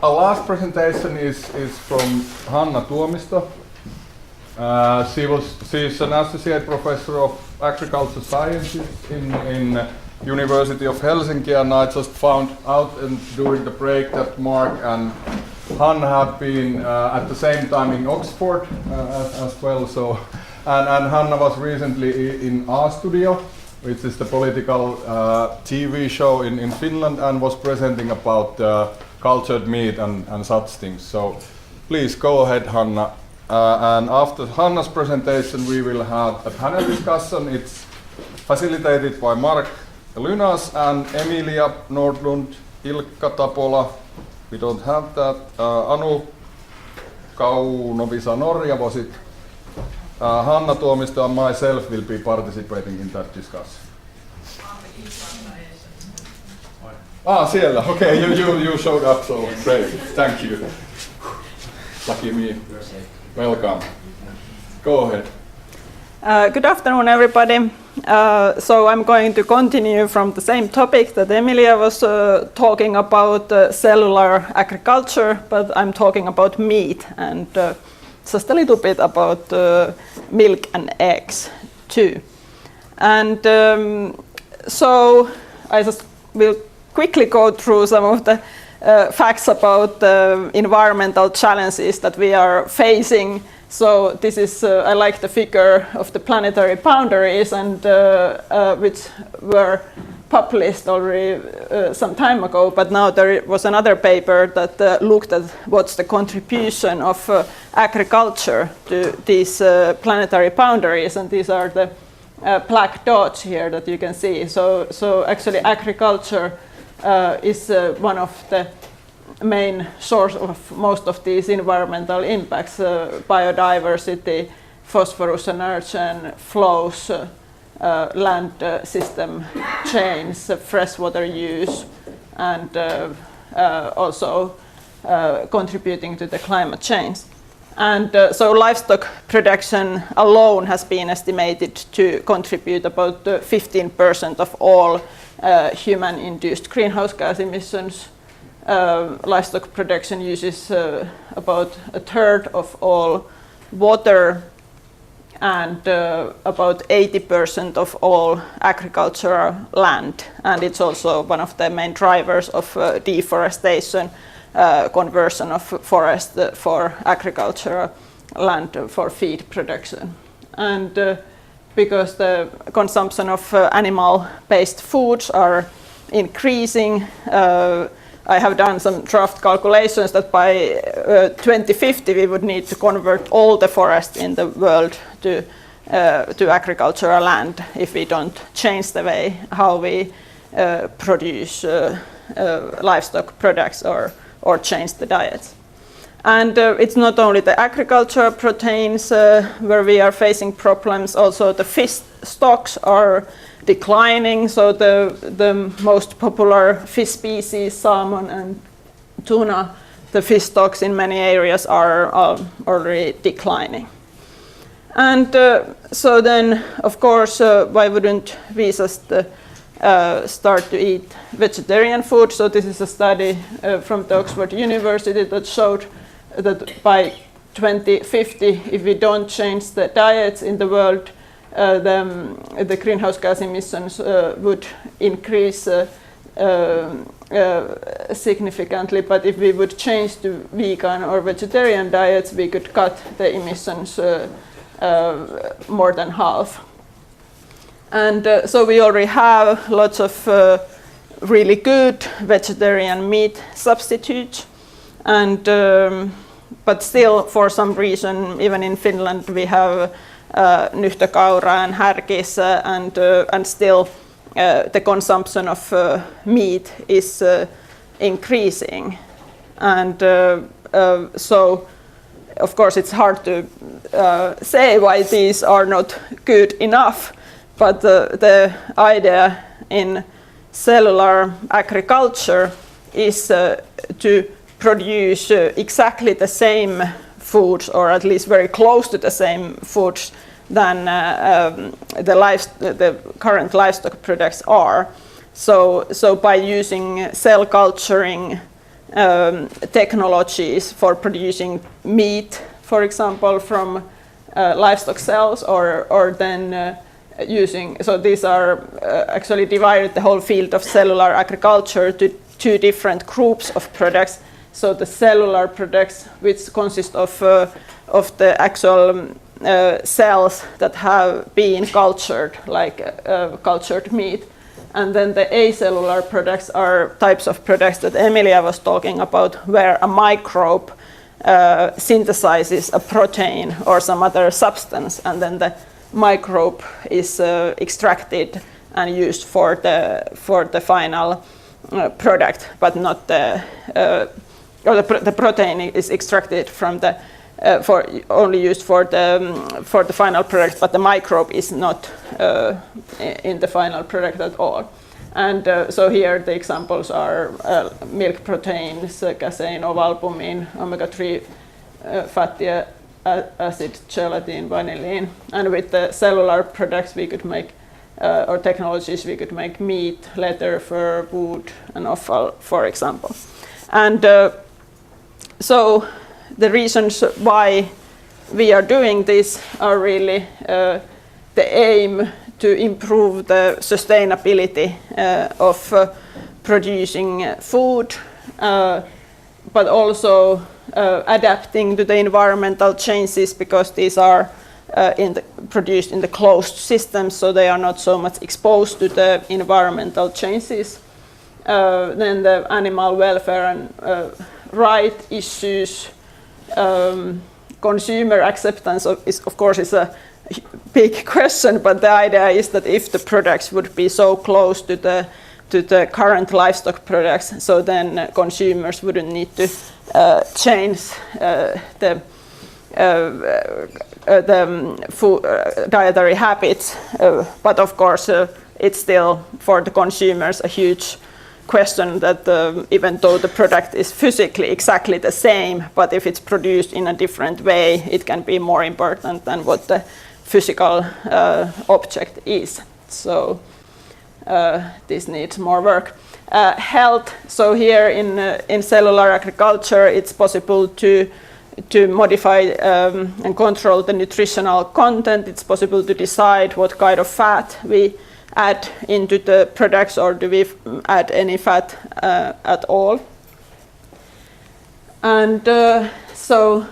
Our last presentation is from Hanna Tuomisto. She's an associate professor of agriculture sciences in University of Helsinki, and I just found out during the break that Mark and Hanna have been at the same time in Oxford as well. So, and Hanna was recently in A-Studio, which is the political TV show in Finland, and was presenting about cultured meat and such things. So please go ahead, Hanna. And after Hanna's presentation, we will have a panel discussion. It's facilitated by Mark Lynas and Emilia Nordlund, Ilkka Tapola. We don't have that. Anu Kaunovisa Norja was it. Hanna Tuomisto and myself will be participating in that discussion. Siellä. Okay, you showed up, so great. Thank you. Lucky me. Welcome. Go ahead. Good afternoon, everybody. So I'm going to continue from the same topic that Emilia was talking about, cellular agriculture, but I'm talking about meat and just a little bit about milk and eggs too. And so I just will quickly go through some of the facts about the environmental challenges that we are facing. So this is, I like the figure of the planetary boundaries, and which were published already some time ago, but now there was another paper that looked at what's the contribution of agriculture to these planetary boundaries, and these are the black dots here that you can see. So actually agriculture is one of the main source of most of these environmental impacts, biodiversity, phosphorus and nitrogen flows, land system change, freshwater use, and also contributing to the climate change. And so livestock production alone has been estimated to contribute about 15% of all human-induced greenhouse gas emissions. Livestock production uses about a third of all water and about 80% of all agricultural land, and it's also one of the main drivers of deforestation, conversion of forest for agricultural land for feed production. And because the consumption of animal-based foods are increasing, I have done some draft calculations that by 2050 we would need to convert all the forest in the world to agricultural land if we don't change the way how we produce livestock products or change the diets. And it's not only the agricultural proteins where we are facing problems, also the fish stocks are declining. So the most popular fish species, salmon and tuna, the fish stocks in many areas are already declining. And so then, of course, why wouldn't we just start to eat vegetarian food? So this is a study from the Oxford University that showed that by 2050, if we don't change the diets in the world, the greenhouse gas emissions would increase significantly. But if we would change to vegan or vegetarian diets, we could cut the emissions more than half. And so we already have lots of really good vegetarian meat substitutes, and but still, for some reason, even in Finland, we have nyhtökaura and härkis, and still the consumption of meat is increasing. And so, of course, it's hard to say why these are not good enough, but the idea in cellular agriculture is to produce exactly the same foods, or at least very close to the same foods than the current livestock products are. So by using cell culturing technologies for producing meat, for example, from livestock cells, or then using, so these are actually divided the whole field of cellular agriculture to two different groups of products. So the cellular products, which consist of the actual cells that have been cultured, like cultured meat. And then the acellular products are types of products that Emilia was talking about, where a microbe synthesizes a protein or some other substance, and then the microbe is extracted and used for the final product, but not the protein is extracted from the only used for the final product, but the microbe is not in the final product at all. And so here the examples are milk proteins, casein, ovalbumin, omega-3 fatty acid, gelatin, vanillin. And with the cellular products we could make, or technologies, we could make meat, leather, fur, wood, and offal, for example. And so the reasons why we are doing this are really the aim to improve the sustainability of producing food, but also adapting to the environmental changes, because these are produced in the closed systems, so they are not so much exposed to the environmental changes. Then the animal welfare and right issues. Consumer acceptance of course is a big question, but the idea is that if the products would be so close to the current livestock products, so then consumers wouldn't need to change the food dietary habits. But of course, it's still for the consumers a huge question that even though the product is physically exactly the same, but if it's produced in a different way, it can be more important than what the physical object is. So this needs more work. Health. So here in cellular agriculture, it's possible to modify and control the nutritional content. It's possible to decide what kind of fat we add into the products, or do we add any fat at all. And so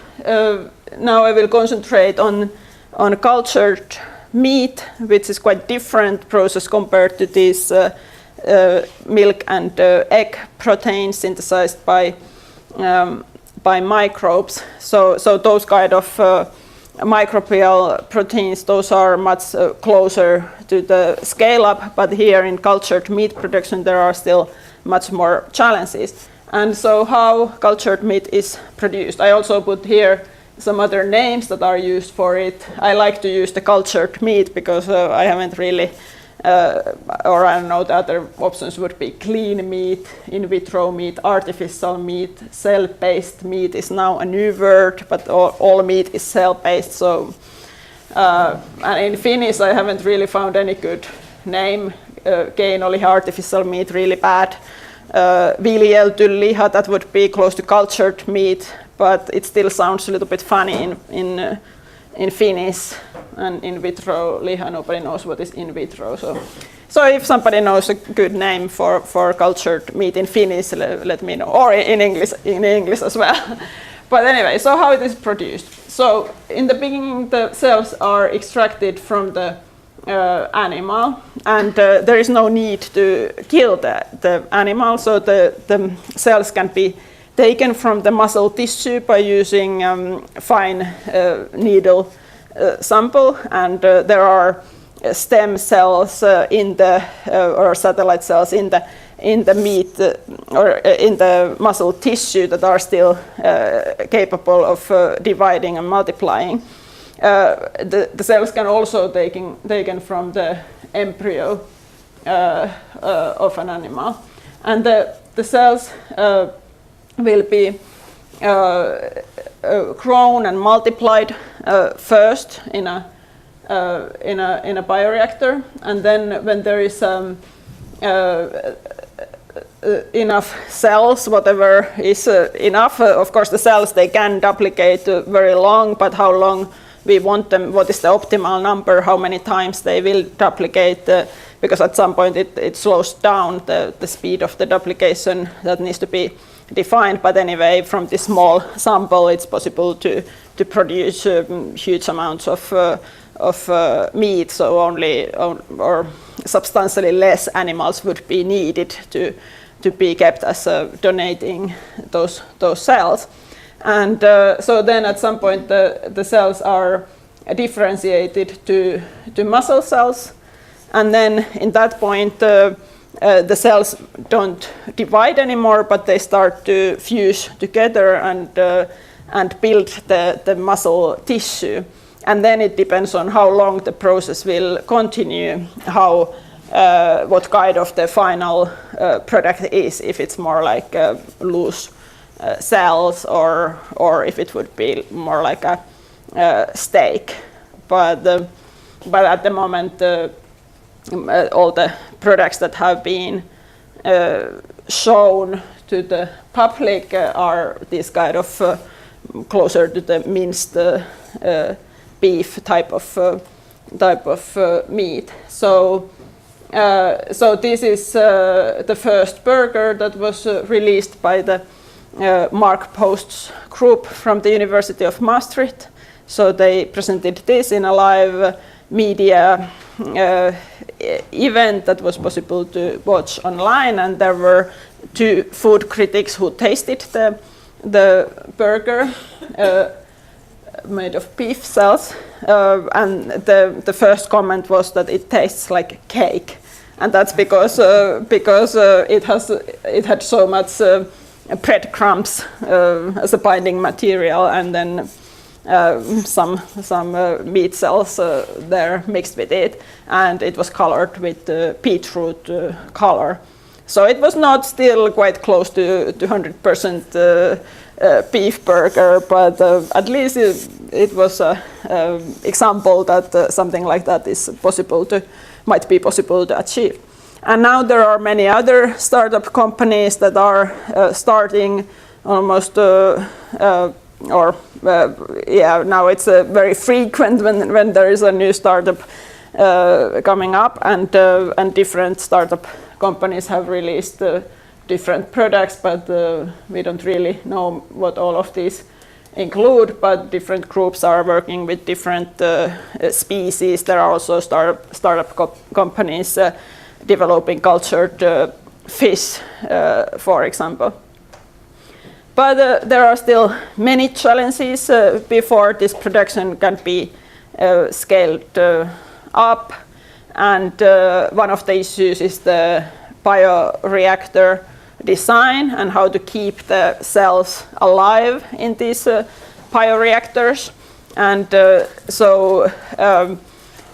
now I will concentrate on cultured meat, which is quite different process compared to these milk and egg proteins synthesized by microbes. So those kind of microbial proteins, those are much closer to the scale up, but here in cultured meat production there are still much more challenges. And so how cultured meat is produced. I also put here some other names that are used for it. I like to use the cultured meat because I haven't really, or I don't know, the other options would be clean meat, in vitro meat, artificial meat, cell-based meat is now a new word, but all meat is cell-based. So, and in Finnish I haven't really found any good name. Keinoliha, artificial meat, really bad. Viljelty liha, that would be close to cultured meat, but it still sounds a little bit funny in Finnish. And in vitro liha, nobody knows what is in vitro. So if somebody knows a good name for cultured meat in Finnish, let me know, or in English as well. But anyway, so how it is produced. So in the beginning, the cells are extracted from the animal, and there is no need to kill the animal, so the cells can be taken from the muscle tissue by using fine needle sample, and there are stem cells in the or satellite cells in the meat or in the muscle tissue that are still capable of dividing and multiplying. The cells can also taken from the embryo of an animal, and the cells will be grown and multiplied first in a bioreactor, and then when there is enough cells, whatever is enough. Of course, the cells, they can duplicate very long, but how long we want them, what is the optimal number, how many times they will duplicate, because at some point it slows down the speed of the duplication that needs to be defined. But anyway, from this small sample, it's possible to produce huge amounts of meat, so only or substantially less animals would be needed to be kept as donating those cells. And so then at some point the cells are differentiated to muscle cells, and then in that point the cells don't divide anymore, but they start to fuse together and build the muscle tissue. And then it depends on how long the process will continue, what kind of the final product is, if it's more like loose cells or if it would be more like a steak. But at the moment, all the products that have been shown to the public are this kind of closer to the minced beef type of meat. So this is the first burger that was released by the Mark Post's group from the University of Maastricht. So they presented this in a live media event that was possible to watch online, and there were 2 food critics who tasted the burger made of beef cells, and the first comment was that it tastes like cake, and that's because it had so much breadcrumbs as a binding material, and then some meat cells there mixed with it, and it was colored with beetroot color. So it was not still quite close to 100% beef burger, but at least it was an example that something like that is might be possible to achieve. And now there are many other startup companies that are starting almost, now it's very frequent when there is a new startup coming up, and different startup companies have released different products, but we don't really know what all of these include, but different groups are working with different species. There are also startup companies developing cultured fish, for example. But there are still many challenges before this production can be scaled up, and one of the issues is the bioreactor design and how to keep the cells alive in these bioreactors. And so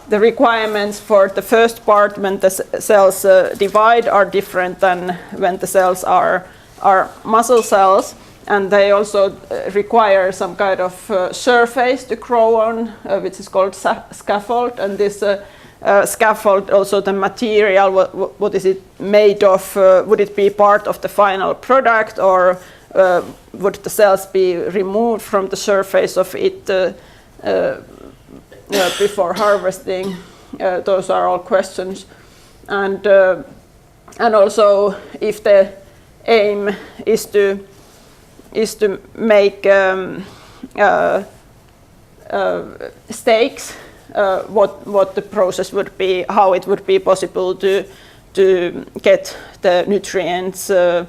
the requirements for the first part, when the cells divide, are different than when the cells are muscle cells, and they also require some kind of surface to grow on, which is called scaffold. And this scaffold, also the material, what is it made of? Would it be part of the final product, or would the cells be removed from the surface of it before harvesting? Those are all questions. And also, if the aim is to make steaks, what the process would be, how it would be possible to get the nutrients to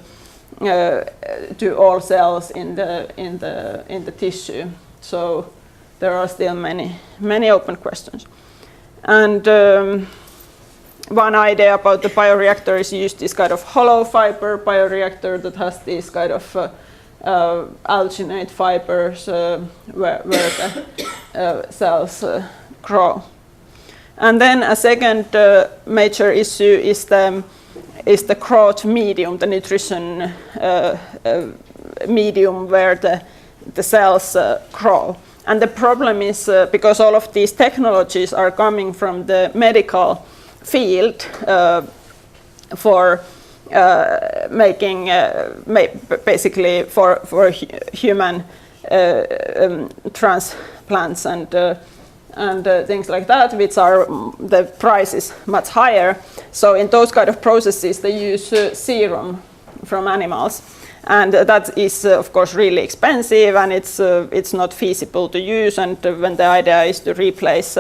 all cells in the tissue. So there are still many open questions. And one idea about the bioreactor is use this kind of hollow fiber bioreactor that has these kind of alginate fibers where the cells grow. And then a second major issue is the growth medium, the nutrition medium where the cells grow. And the problem is because all of these technologies are coming from the medical field for making basically for human transplants and things like that, which are the price is much higher. So in those kind of processes, they use serum from animals, and that is of course really expensive, and it's not feasible to use. And when the idea is to replace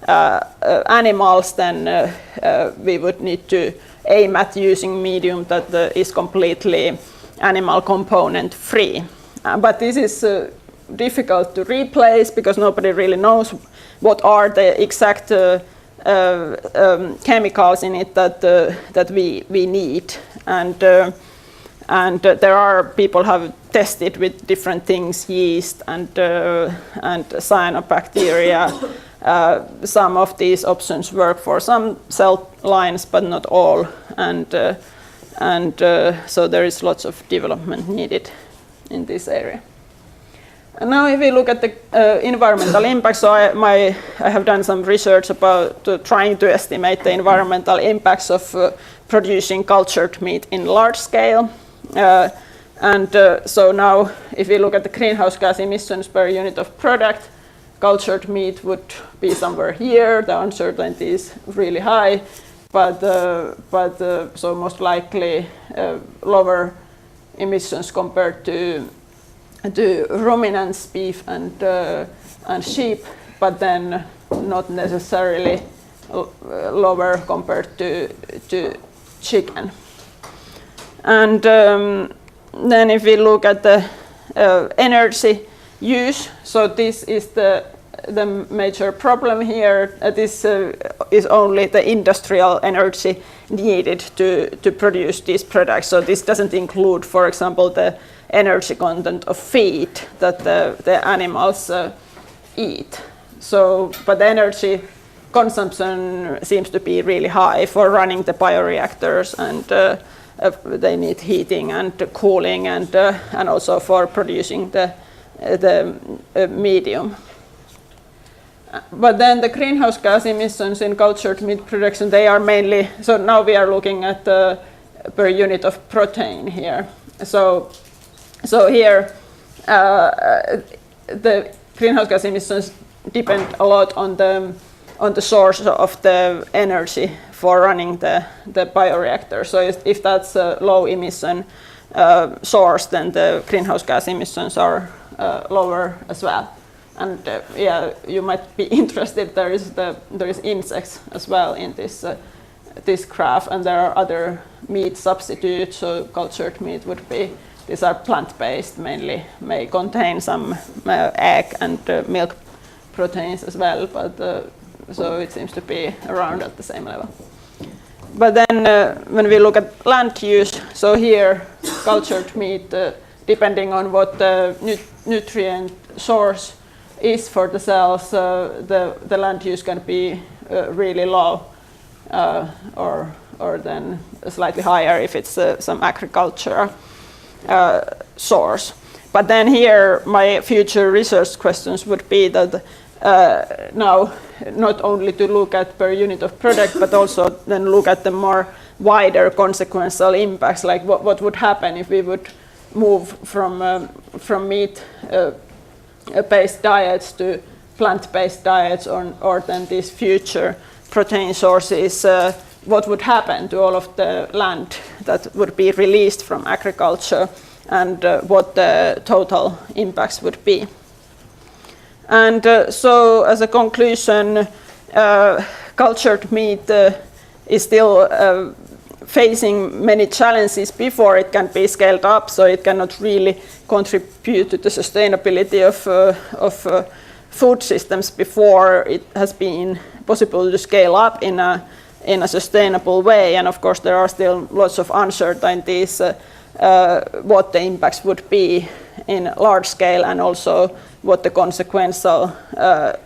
animals, then we would need to aim at using medium that is completely animal component free. But this is difficult to replace because nobody really knows what are the exact chemicals in it that we need. And there are people have tested with different things, yeast and cyanobacteria. Some of these options work for some cell lines, but not all. And so there is lots of development needed in this area. And now if we look at the environmental impact, so I have done some research about trying to estimate the environmental impacts of producing cultured meat in large scale. So now if we look at the greenhouse gas emissions per unit of product, cultured meat would be somewhere here. The uncertainty is really high, but so most likely lower emissions compared to ruminants, beef and sheep, but then not necessarily lower compared to chicken. And then if we look at the energy use, so this is the major problem here. This is only the industrial energy needed to produce these products. So this doesn't include, for example, the energy content of feed that the animals eat. So, but the energy consumption seems to be really high for running the bioreactors, and they need heating and cooling, and also for producing the medium. But then the greenhouse gas emissions in cultured meat production, they are mainly, so now we are looking at the per unit of protein here. So here the greenhouse gas emissions depend a lot on the source of the energy for running the bioreactor. So if that's a low emission source, then the greenhouse gas emissions are lower as well. And yeah, you might be interested. There is insects as well in this graph, and there are other meat substitutes. So cultured meat would be, these are plant-based mainly, may contain some egg and milk proteins as well, but so it seems to be around at the same level. But then when we look at land use, so here cultured meat, depending on what the nutrient source is for the cells, the land use can be really low, or then slightly higher if it's some agriculture source. But then here my future research questions would be that now not only to look at per unit of product, but also then look at the more wider consequential impacts, like what would happen if we would move from meat based diets to plant-based diets, or then these future protein sources, what would happen to all of the land that would be released from agriculture, and what the total impacts would be. And so as a conclusion, cultured meat is still facing many challenges before it can be scaled up, so it cannot really contribute to the sustainability of food systems before it has been possible to scale up in a sustainable way. And of course there are still lots of uncertainties what the impacts would be in large scale, and also what the consequential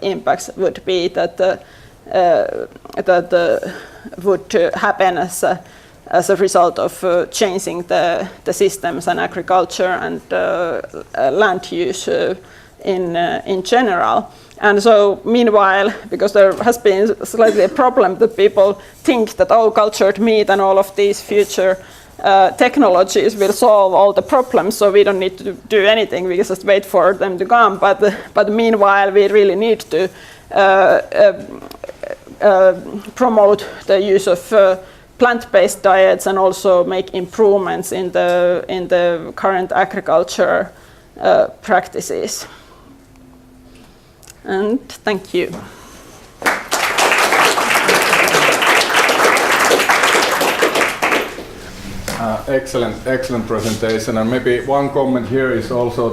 impacts would be that would happen as a result of changing the systems and agriculture and land use in general. And so meanwhile, because there has been slightly a problem that people think that cultured meat and all of these future technologies will solve all the problems, so we don't need to do anything. We just wait for them to come. But meanwhile, we really need to promote the use of plant-based diets and also make improvements in the current agriculture practices. And thank you. Excellent presentation. And maybe one comment here is also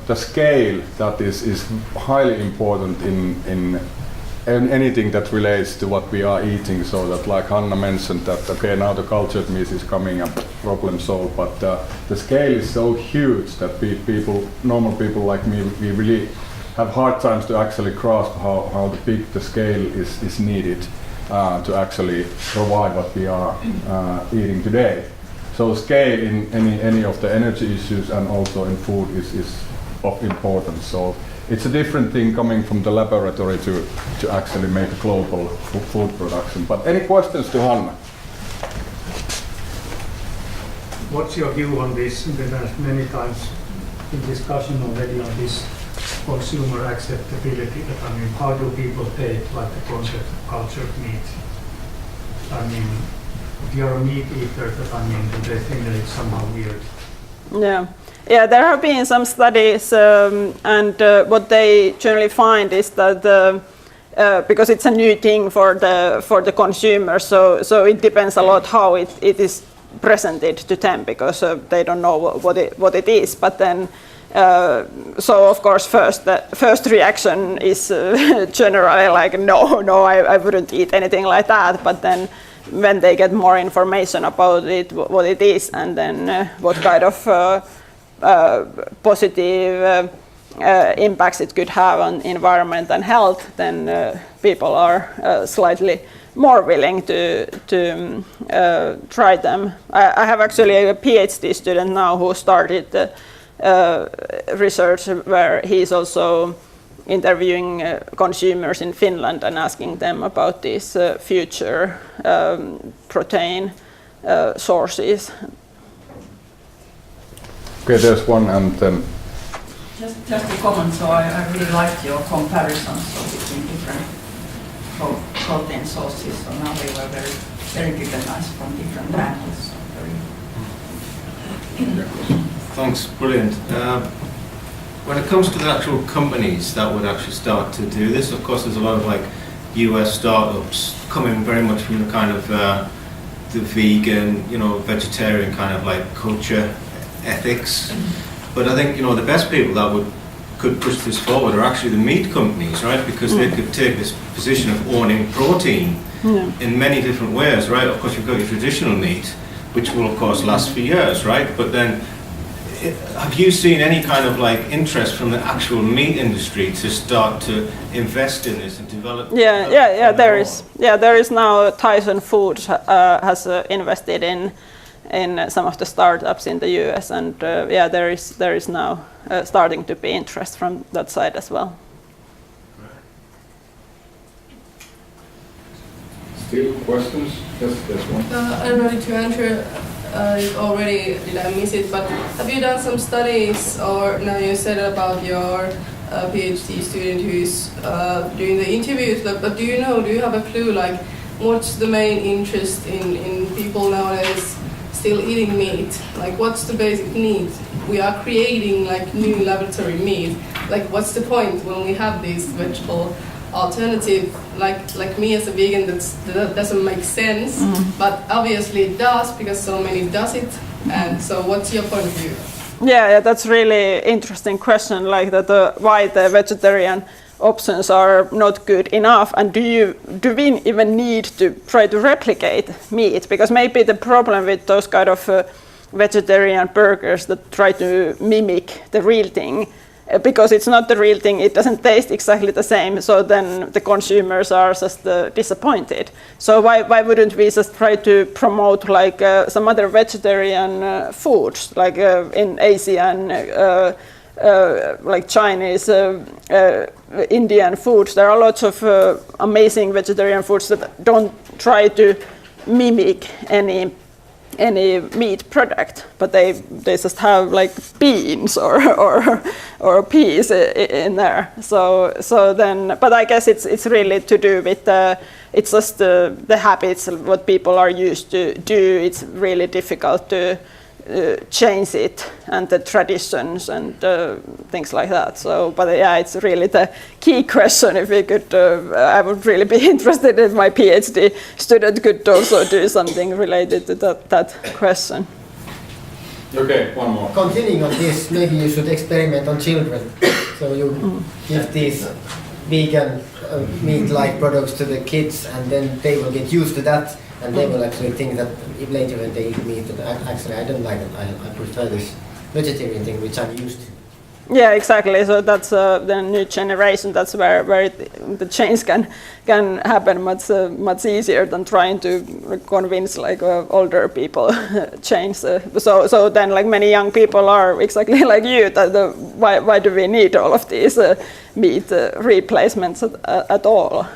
the scale that is highly important in anything that relates to what we are eating. So that, like Hanna mentioned, that okay, now the cultured meat is coming up, problem solved. But the scale is so huge that normal people like me, we really have hard times to actually grasp how big the scale is needed to actually provide what we are eating today. So scale in any of the energy issues and also in food is of importance. So it's a different thing coming from the laboratory to actually make a global food production. But any questions to Hanna? What's your view on this? There's many times in discussion already on this consumer acceptability. That, I mean, how do people take like the concept of cultured meat? I mean, if you're a meat eater, that, I mean, do they think that it's somehow weird? Yeah, there have been some studies, and what they generally find is that because it's a new thing for the consumer, so it depends a lot how it is presented to them, because they don't know what it is. But then, so of course, the first reaction is generally like, no, I wouldn't eat anything like that. But then, when they get more information about it, what it is, and then what kind of positive impacts it could have on environment and health, then people are slightly more willing to try them. I have actually a PhD student now who started research where he's also interviewing consumers in Finland and asking them about these future protein sources. Okay, there's one, and then just a comment. So I really liked your comparisons between different protein sources. So now they were very recognized from different angles. So Thanks, brilliant. When it comes to the actual companies that would actually start to do this, of course, there's a lot of like US startups coming very much from the kind of the vegan, vegetarian kind of like culture ethics. But I think the best people that could push this forward are actually the meat companies, right? Because they could take this position of owning protein in many different ways, right? Of course, you've got your traditional meat, which will of course last for years, right? But then, have you seen any kind of like interest from the actual meat industry to start to invest in this and develop? Yeah. There is now Tyson Foods has invested in some of the startups in the US, and there is now starting to be interest from that side as well. still questions? Yes, there's one. I'm ready to answer. Already, did I miss it? But have you done some studies, or now you said about your PhD student who is doing the interviews, but do you have a clue, like, what's the main interest in people nowadays still eating meat? Like, what's the basic need? We are creating like new laboratory meat. Like, what's the point when we have this vegetable alternative? Like me as a vegan, that doesn't make sense, but obviously it does because so many does it. And so, what's your point of view? Yeah, that's really interesting question. Like that, why the vegetarian options are not good enough, and do we even need to try to replicate meat? Because maybe the problem with those kind of vegetarian burgers that try to mimic the real thing, because it's not the real thing, it doesn't taste exactly the same, so then the consumers are just disappointed. So why wouldn't we just try to promote like some other vegetarian foods, like in Asian, like Chinese, Indian foods? There are lots of amazing vegetarian foods that don't try to mimic any any meat product, but they just have like beans or peas in there. So then, but I guess it's really to do with it's just the habits, what people are used to do. It's really difficult to change it, and the traditions and things like that. So, but yeah, it's really the key question. If we could, I would really be interested if my PhD student could also do something related to that question. Okay, one more. Continuing on this, maybe you should experiment on children. So you give these vegan meat-like products to the kids, and then they will get used to that, and they will actually think that later when they eat meat, that actually I don't like it, I prefer this vegetarian thing which I'm used to. Yeah, exactly. So that's the new generation. That's where the change can happen much easier than trying to convince like older people change. So then like many young people are exactly like you. That why do we need all of these meat replacements at all?